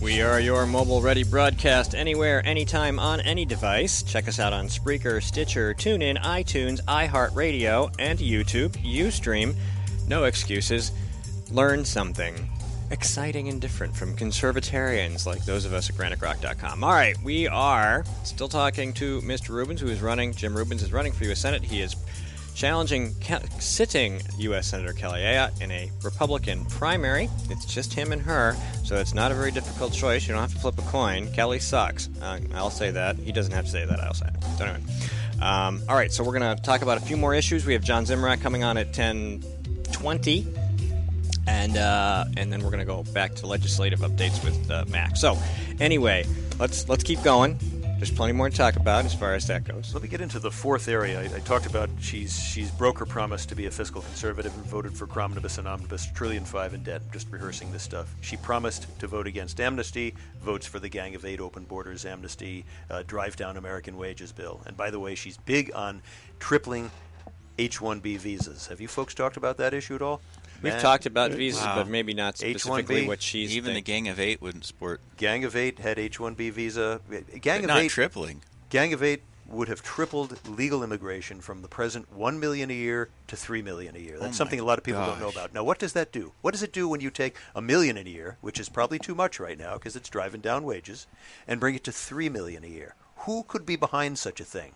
We are your mobile-ready broadcast anywhere, anytime, on any device. Check us out on Spreaker, Stitcher, TuneIn, iTunes, iHeartRadio, and YouTube. Ustream. No excuses. Learn something exciting and different from conservatarians like those of us at GraniteRock.com. All right, we are still talking to Mr. Rubens, who is running. Jim Rubens is running for U.S. Senate. He is challenging sitting U.S. Senator Kelly Ayotte in a Republican primary. It's just him and her, so it's not a very difficult choice. You don't have to flip a coin. Kelly sucks. I'll say that. He doesn't have to say that. I'll say it. So anyway. All right, so we're going to talk about a few more issues. We have John Zimrak coming on at 10:20, and then we're going to go back to legislative updates with Mac. So anyway, let's keep going. There's plenty more to talk about as far as that goes. Let me get into the fourth area. I talked about she's broke her promise to be a fiscal conservative and voted for Cromnibus and Omnibus, $1.5 trillion in debt. Just rehearsing this stuff. She promised to vote against amnesty, votes for the Gang of Eight open borders amnesty, drive down American wages bill. And by the way, she's big on tripling H-1B visas. Have you folks talked about that issue at all? We've talked about visas, but maybe not specifically H-1B. what she's Even the Gang of Eight wouldn't support. Gang of Eight had H-1B visa. Not tripling. Gang of Eight would have tripled legal immigration from the present 1 million a year to 3 million a year. That's something a lot of people don't know about. Now, what does that do? What does it do when you take 1 million a year, which is probably too much right now because it's driving down wages, and bring it to 3 million a year? Who could be behind such a thing?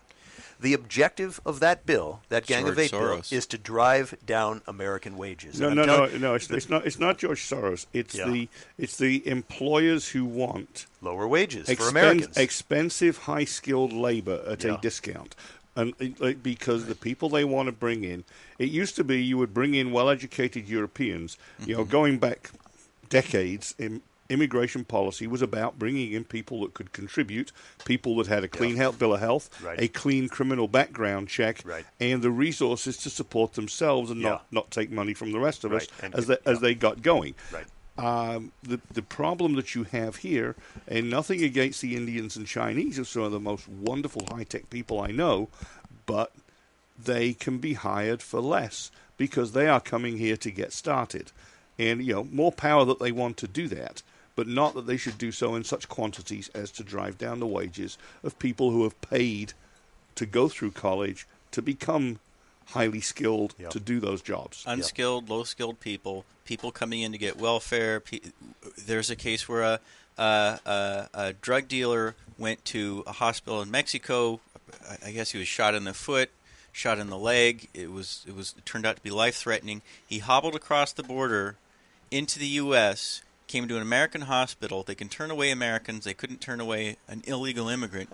The objective of that bill, that Gang of Eight bill, is to drive down American wages. No. It's not George Soros. It's the employers who want lower wages for Americans, expensive, high-skilled labor at a discount, and because the people they want to bring in. It used to be you would bring in well-educated Europeans. Going back decades immigration policy was about bringing in people that could contribute, people that had a clean bill of health, a clean criminal background check, and the resources to support themselves and not take money from the rest of us as they got going. The problem that you have here, and nothing against the Indians and Chinese, are some of the most wonderful high-tech people I know, but they can be hired for less because they are coming here to get started. And, more power that they want to do that, but not that they should do so in such quantities as to drive down the wages of people who have paid to go through college to become highly skilled to do those jobs. Unskilled, low-skilled people coming in to get welfare. There's a case where a drug dealer went to a hospital in Mexico. I guess he was shot in the foot, shot in the leg. It turned out to be life-threatening. He hobbled across the border into the U.S., came to an American hospital. They can turn away Americans. They couldn't turn away an illegal immigrant.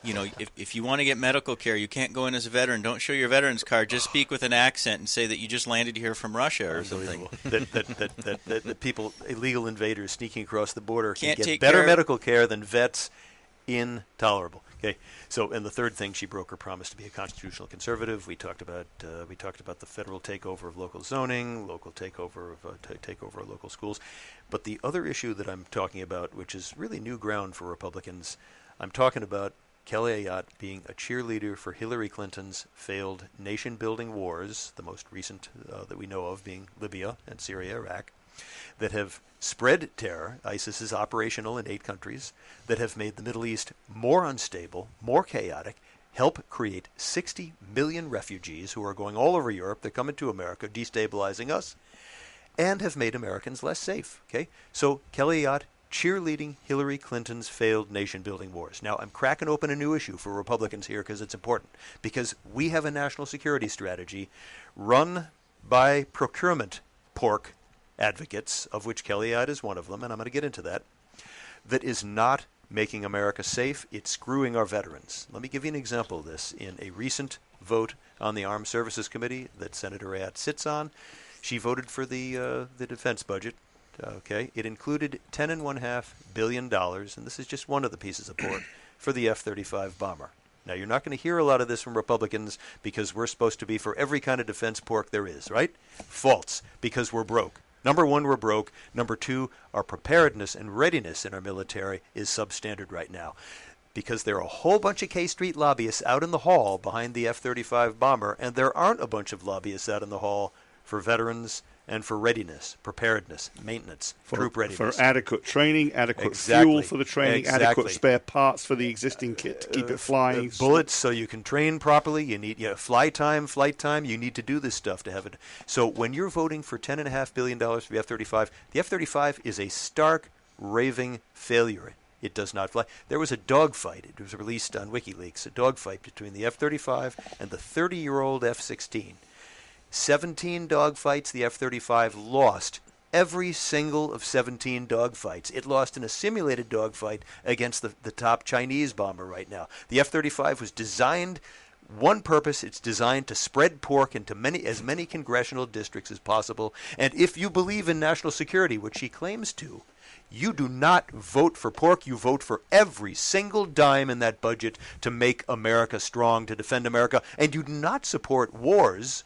If you want to get medical care, you can't go in as a veteran. Don't show your veteran's card. Just speak with an accent and say that you just landed here from Russia or something. that people, illegal invaders sneaking across the border, can't get take better medical care than vets. Intolerable. Okay, so and the third thing, she broke her promise to be a constitutional conservative. We talked about the federal takeover of local zoning, local takeover of local schools. But the other issue that I'm talking about, which is really new ground for Republicans, I'm talking about Kelly Ayotte being a cheerleader for Hillary Clinton's failed nation-building wars, the most recent that we know of being Libya and Syria, Iraq, that have spread terror. ISIS is operational in 8 countries, that have made the Middle East more unstable, more chaotic, help create 60 million refugees who are going all over Europe. They're coming to America, destabilizing us, and have made Americans less safe. Okay, so Kelly Ayotte cheerleading Hillary Clinton's failed nation-building wars. Now, I'm cracking open a new issue for Republicans here because it's important, because we have a national security strategy run by procurement pork advocates, of which Kelly Ayotte is one of them, and I'm going to get into that is not making America safe. It's screwing our veterans. Let me give you an example of this. In a recent vote on the Armed Services Committee that Senator Ayotte sits on, she voted for the defense budget. Okay, it included $10.5 billion, and this is just one of the pieces of pork, for the F-35 bomber. Now, you're not going to hear a lot of this from Republicans because we're supposed to be for every kind of defense pork there is, right? False, because we're broke. Number one, we're broke. Number two, our preparedness and readiness in our military is substandard right now, because there are a whole bunch of K Street lobbyists out in the hall behind the F-35 bomber, and there aren't a bunch of lobbyists out in the hall for veterans and for readiness, preparedness, maintenance, troop readiness. For adequate training, adequate fuel for the training, adequate spare parts for the existing kit to keep it flying. Bullets so you can train properly. You need flight time. You need to do this stuff to have it. So when you're voting for $10.5 billion for the F-35, the F-35 is a stark, raving failure. It does not fly. There was a dogfight. It was released on WikiLeaks, a dogfight between the F-35 and the 30-year-old F-16. 17 dogfights, the F-35 lost every single of 17 dogfights. It lost in a simulated dogfight against the top Chinese bomber right now. The F-35 was designed, one purpose, it's designed to spread pork into as many congressional districts as possible. And if you believe in national security, which she claims to, you do not vote for pork. You vote for every single dime in that budget to make America strong, to defend America. And you do not support wars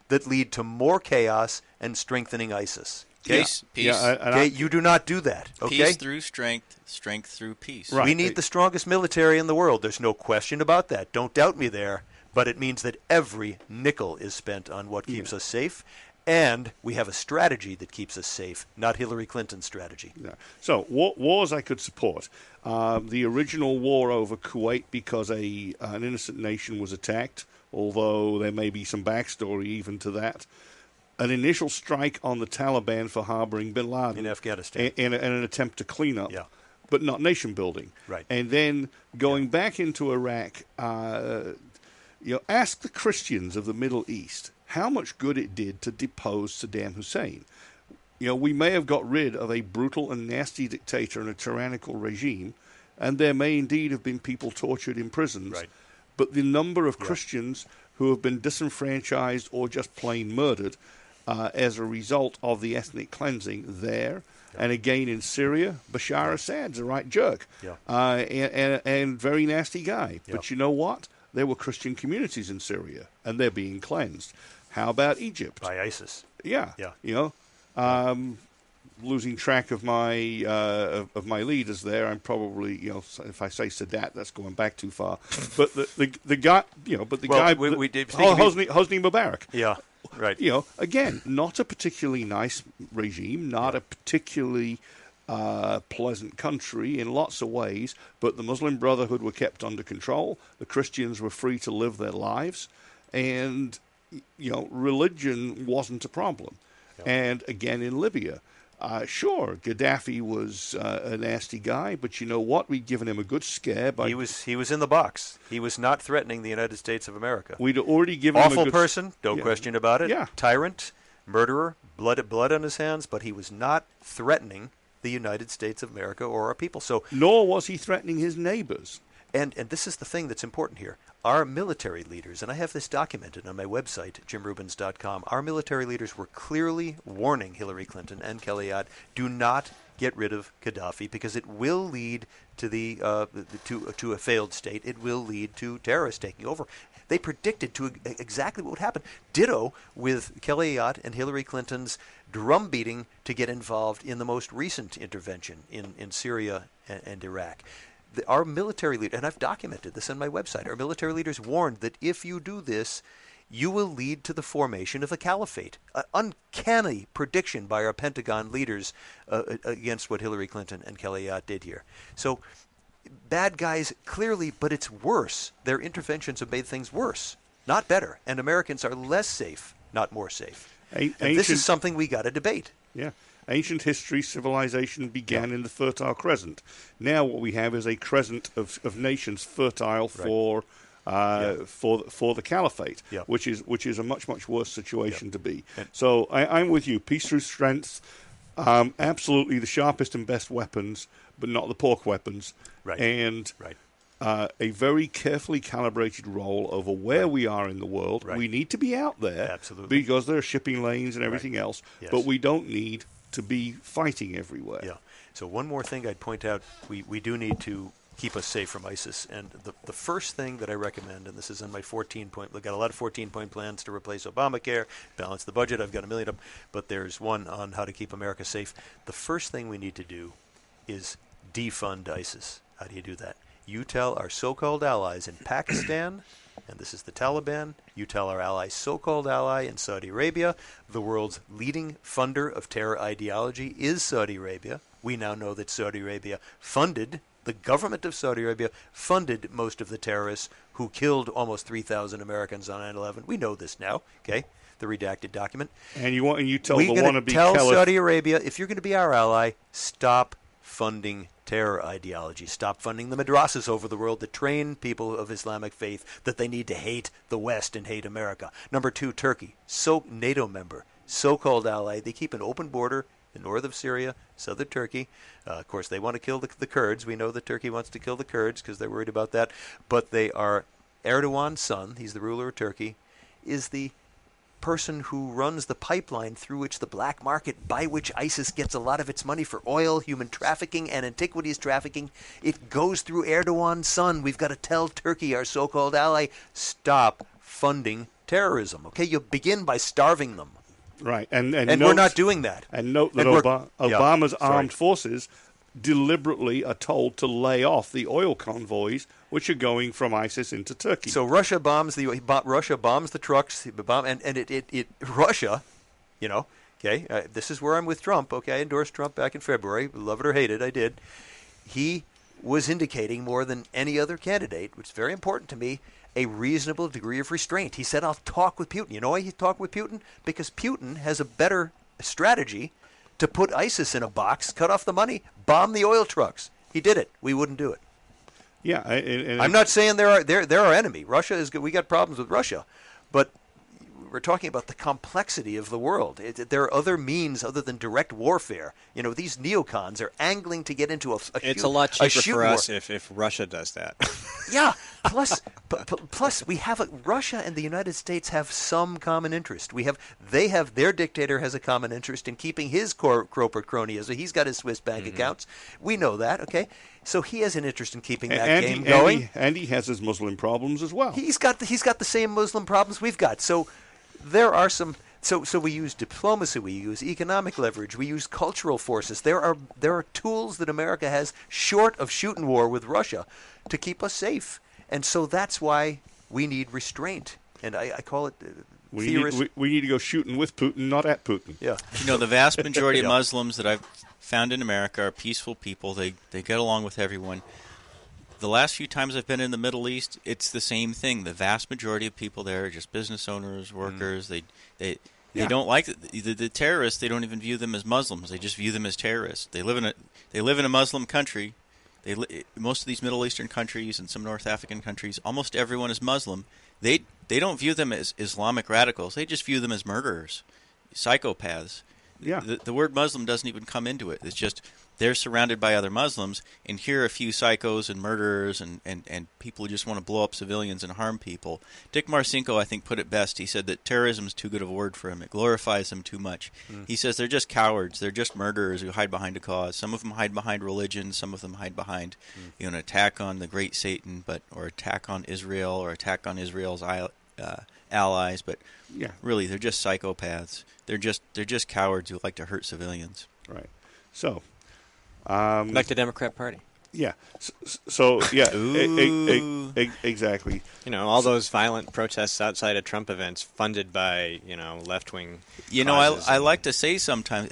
that lead to more chaos and strengthening ISIS. Okay? Peace. You do not do that. Okay? Peace through strength, strength through peace. Right. We need the strongest military in the world. There's no question about that. Don't doubt me there. But it means that every nickel is spent on what keeps us safe. And we have a strategy that keeps us safe, not Hillary Clinton's strategy. Yeah. So wars I could support. The original war over Kuwait because an innocent nation was attacked, although there may be some backstory even to that. An initial strike on the Taliban for harboring bin Laden in Afghanistan, and an attempt to clean up, but not nation building. Right. And then going back into Iraq, ask the Christians of the Middle East how much good it did to depose Saddam Hussein. We may have got rid of a brutal and nasty dictator and a tyrannical regime, and there may indeed have been people tortured in prisons. Right. But the number of Christians who have been disenfranchised or just plain murdered as a result of the ethnic cleansing there, and again in Syria, Bashar Assad's a right jerk, and very nasty guy. But you know what? There were Christian communities in Syria, and they're being cleansed. How about Egypt? By ISIS. Yeah. Losing track of my leaders there. I'm probably if I say Sadat, that's going back too far. But the guy, we did Hosni Mubarak. Yeah, right. Again, not a particularly nice regime, not a particularly pleasant country in lots of ways. But the Muslim Brotherhood were kept under control. The Christians were free to live their lives, and religion wasn't a problem. Yeah. And again in Libya. Sure, Gaddafi was a nasty guy, but you know what? We'd given him a good scare. He was in the box. He was not threatening the United States of America. We'd already given him a awful person, no question about it. Yeah. Tyrant, murderer, blood on his hands, but he was not threatening the United States of America or our people. So, nor was he threatening his neighbors. And this is the thing that's important here. Our military leaders, and I have this documented on my website, jimrubens.com, our military leaders were clearly warning Hillary Clinton and Kelly Ayotte, do not get rid of Gaddafi because it will lead to to a failed state. It will lead to terrorists taking over. They predicted exactly what would happen. Ditto with Kelly Ayotte and Hillary Clinton's drumbeating to get involved in the most recent intervention in Syria and Iraq. Our military leaders, and I've documented this on my website, our military leaders warned that if you do this, you will lead to the formation of a caliphate. An uncanny prediction by our Pentagon leaders against what Hillary Clinton and Kelly Ayotte did here. So, bad guys, clearly, but it's worse. Their interventions have made things worse, not better. And Americans are less safe, not more safe. And this is something we got to debate. Yeah. Ancient history, civilization began in the Fertile Crescent. Now what we have is a crescent of nations fertile for the caliphate, which is a much worse situation to be. So I'm with you. Peace through strength, absolutely the sharpest and best weapons, but not the pork weapons. Right. And a very carefully calibrated role over where we are in the world. Right. We need to be out there, absolutely, because there are shipping lanes and everything else. Yes. But we don't need to be fighting everywhere. Yeah. So one more thing I'd point out, we do need to keep us safe from ISIS. And the first thing that I recommend, and this is in my 14-point, we've got a lot of 14-point plans to replace Obamacare, balance the budget, I've got a million of them, but there's one on how to keep America safe. The first thing we need to do is defund ISIS. How do you do that? you tell our so-called allies in Pakistan, and this is the Taliban, you tell our allies, so-called ally in Saudi Arabia, the world's leading funder of terror ideology is Saudi Arabia. We now know that Saudi Arabia the government of Saudi Arabia funded most of the terrorists who killed almost 3,000 Americans on 9/11. We know this now, okay? The redacted document. And you tell the wannabe tell Saudi Arabia, if you're going to be our ally, stop funding terror ideology. Stop funding the madrasas over the world that train people of Islamic faith that they need to hate the West and hate America. Number 2, Turkey, NATO member, so-called ally. They keep an open border the north of Syria, southern Turkey. Of course, they want to kill the Kurds. We know that Turkey wants to kill the Kurds because they're worried about that. But they are Erdogan's son. He's the ruler of Turkey. Is the person who runs the pipeline through which the black market, by which ISIS gets a lot of its money for oil, human trafficking, and antiquities trafficking. It goes through Erdogan's son. We've got to tell Turkey, our so-called ally, stop funding terrorism. Okay, you begin by starving them. Right, and we're not doing that. And note that Obama's armed forces deliberately are told to lay off the oil convoys which are going from ISIS into Turkey. So Russia bombs the trucks, Russia, okay. This is where I'm with Trump. Okay, I endorsed Trump back in February, love it or hate it, I did. He was indicating more than any other candidate, which is very important to me, a reasonable degree of restraint. He said, I'll talk with Putin. You know why he talked with Putin? Because Putin has a better strategy to put ISIS in a box, cut off the money, bomb the oil trucks. He did it. We wouldn't do it. Yeah, I'm not saying they're our enemy. Russia is good. We got problems with Russia, but we're talking about the complexity of the world. There are other means other than direct warfare. These neocons are angling to get into It's a lot cheaper for us war. if Russia does that. Yeah. Plus, we have Russia and the United States have some common interest. Their dictator has a common interest in keeping his corporate cronyism. He's got his Swiss bank accounts. We know that. Okay. So he has an interest in keeping that game going. And he has his Muslim problems as well. He's got the same Muslim problems we've got. So there are some. So we use diplomacy, we use economic leverage, we use cultural forces. There are tools that America has short of shooting war with Russia to keep us safe, and so that's why we need restraint. And I call it. We need to go shooting with Putin, not at Putin. Yeah. The vast majority of Muslims that I've found in America are peaceful people. They get along with everyone. The last few times I've been in the Middle East, it's the same thing. The vast majority of people there are just business owners, workers. They don't like the terrorists. They don't even view them as Muslims. They just view them as terrorists. They live in a Muslim country. Most of these Middle Eastern countries and some North African countries, almost everyone is Muslim. They don't view them as Islamic radicals. They just view them as murderers, psychopaths. Yeah. The word Muslim doesn't even come into it. It's just they're surrounded by other Muslims, and here are a few psychos and murderers and people who just want to blow up civilians and harm people. Dick Marcinko, I think, put it best. He said that terrorism is too good of a word for him. It glorifies them too much. He says they're just cowards. They're just murderers who hide behind a cause. Some of them hide behind religion. Some of them hide behind an attack on the great Satan, or attack on Israel, or attack on Israel's allies. But really, they're just psychopaths. They're just cowards who like to hurt civilians. Right. So. Like the Democrat Party. Yeah. So exactly. All those violent protests outside of Trump events funded by, left-wing I like to say sometimes,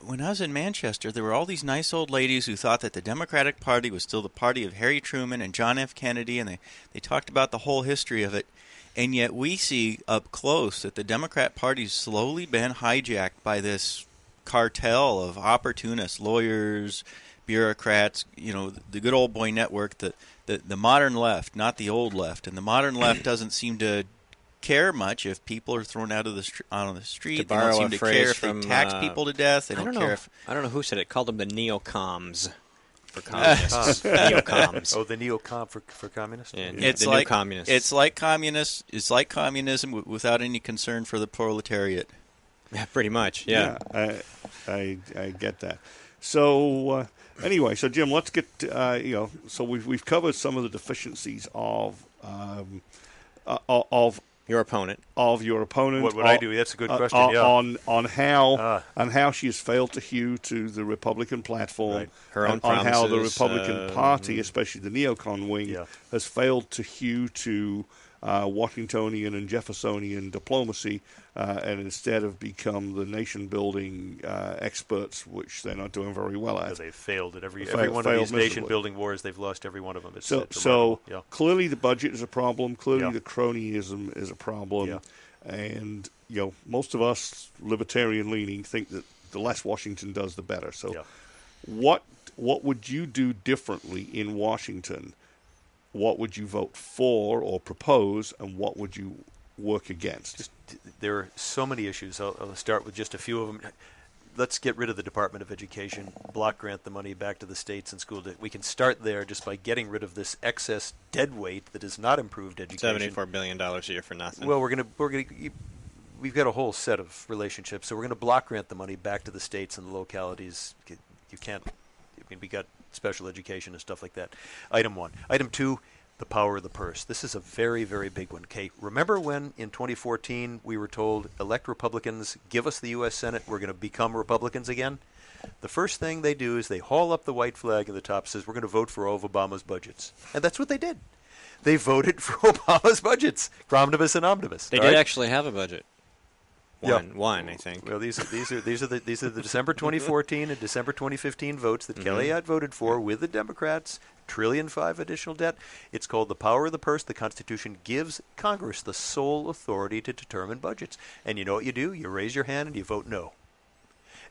when I was in Manchester, there were all these nice old ladies who thought that the Democratic Party was still the party of Harry Truman and John F. Kennedy, and they talked about the whole history of it. And yet we see up close that the Democrat Party's slowly been hijacked by this cartel of opportunists, lawyers, bureaucrats, the good old boy network, the modern left, not the old left. And the modern left doesn't seem to care much if people are thrown out on the street. They don't seem to care if they tax people to death. They don't care I don't know who said it. Called them the neocoms for communists. Neocoms. Oh, the neocom for communists? Yeah, it's the like new communists. It's like communists. It's like communism without any concern for the proletariat. Yeah, pretty much. Yeah, I get that. So anyway, so Jim, let's get so we've covered some of the deficiencies of Your opponent. Of your opponent. What would I do? That's a good question. On how she has failed to hew to the Republican platform. Right. Her own on how the promises, Republican Party, especially the neocon wing, has failed to hew to Washingtonian and Jeffersonian diplomacy, and instead have become the nation-building experts, which they're not doing very well at. They've failed at every one of these nation-building wars. They've lost every one of them. So clearly the budget is a problem. Clearly the cronyism is a problem. And most of us, libertarian-leaning, think that the less Washington does, the better. So what would you do differently in Washington? What would you vote for or propose, and what would you work against? There are so many issues. I'll start with just a few of them. Let's get rid of the Department of Education, block grant the money back to the states and schools. We can start there just by getting rid of this excess dead weight that has not improved education. $74 billion a year for nothing. Well, we've got a whole set of relationships, so we're going to block grant the money back to the states and the localities. You can't. We got special education and stuff like that. Item 1. Item 2, the power of the purse. This is a very, very big one. Okay, remember when in 2014 we were told, elect Republicans, give us the U.S. Senate, we're going to become Republicans again? The first thing they do is they haul up the white flag at the top, says we're going to vote for all of Obama's budgets. And that's what they did. They voted for Obama's budgets, omnibus and omnibus. They did actually have a budget. One, I think. Well, these are the December 2014 and December 2015 votes that Kelly Ayotte voted for with the Democrats. $1.5 trillion additional debt. It's called the power of the purse. The Constitution gives Congress the sole authority to determine budgets. And you know what you do? You raise your hand and you vote no.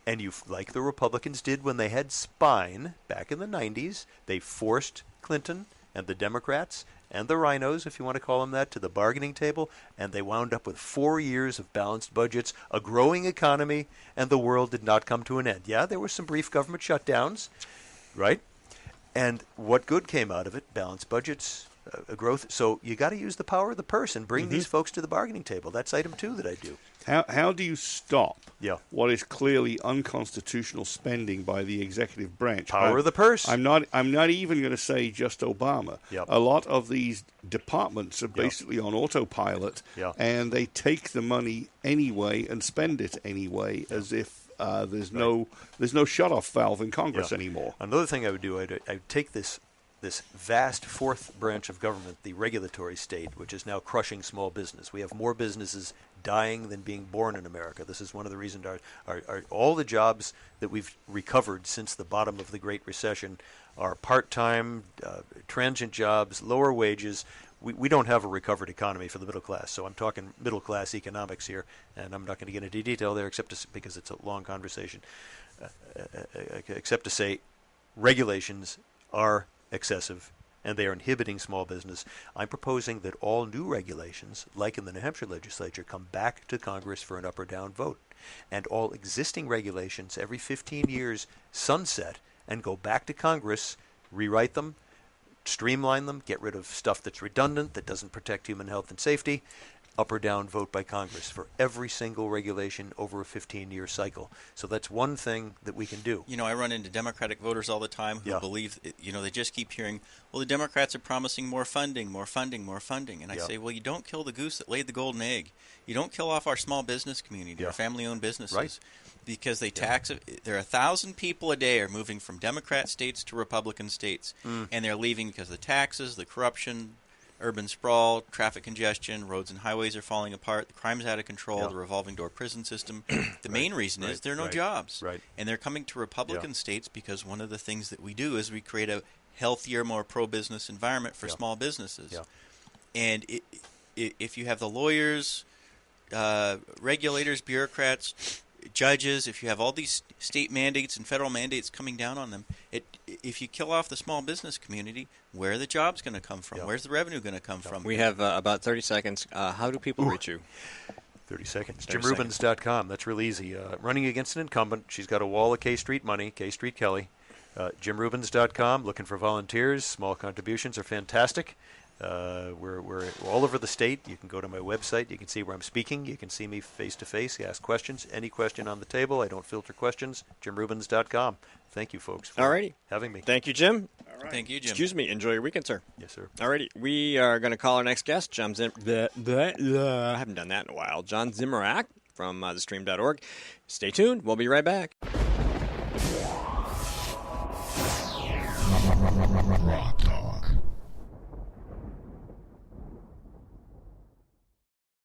And you, like the Republicans did when they had spine back in the 90s, they forced Clinton and the Democrats and the rhinos, if you want to call them that, to the bargaining table, and they wound up with 4 years of balanced budgets, a growing economy, and the world did not come to an end. Yeah, there were some brief government shutdowns, right? And what good came out of it? Balanced budgets, growth. So you got to use the power of the purse and bring these folks to the bargaining table. That's item 2 that I do. How do you stop what is clearly unconstitutional spending by the executive branch? Power of the purse. I'm not even going to say just Obama. A lot of these departments are basically on autopilot, and they take the money anyway and spend it anyway, as if there's no shut-off valve in Congress anymore. Another thing I would do, I'd take this vast fourth branch of government, the regulatory state, which is now crushing small business. We have more businesses dying than being born in America. This is one of the reasons our all the jobs that we've recovered since the bottom of the Great Recession are part-time, transient jobs, lower wages. We don't have a recovered economy for the middle class, so I'm talking middle-class economics here, and I'm not going to get into detail there because it's a long conversation, except to say regulations are excessive, and they are inhibiting small business. I'm proposing that all new regulations, like in the New Hampshire legislature, come back to Congress for an up or down vote. And all existing regulations, every 15 years, sunset and go back to Congress, rewrite them, streamline them, get rid of stuff that's redundant, that doesn't protect human health and safety, up or down vote by Congress for every single regulation over a 15-year cycle. So that's one thing that we can do. I run into Democratic voters all the time who believe, they just keep hearing, well, the Democrats are promising more funding. And I say, well, you don't kill the goose that laid the golden egg. You don't kill off our small business community, our family-owned businesses. Right. Because they tax it. There are 1,000 people a day are moving from Democrat states to Republican states. And they're leaving because of the taxes, the corruption, urban sprawl, traffic congestion, roads and highways are falling apart, the crime's out of control, the revolving door prison system. The main reason is there are no jobs. And they're coming to Republican states because one of the things that we do is we create a healthier, more pro-business environment for small businesses. And if you have the lawyers, regulators, bureaucrats, judges, if you have all these state mandates and federal mandates coming down on them, if you kill off the small business community, where are the jobs going to come from? Where's the revenue going to come from? We have about 30 seconds. How do people reach you? 30 seconds. JimRubens.com. That's real easy. Running against an incumbent. She's got a wall of K Street money, K Street Kelly. JimRubens.com. Looking for volunteers. Small contributions are fantastic. We're all over the state. You can go to my website. You can see where I'm speaking. You can see me face-to-face. Ask questions. Any question on the table. I don't filter questions. JimRubens.com. Thank you, folks, for having me. Thank you, Jim. Thank you, Jim. Excuse me. Enjoy your weekend, sir. Yes, sir. Alrighty, we are going to call our next guest, John I haven't done that in a while. John Zimmerak from thestream.org. Stay tuned. We'll be right back. Rata.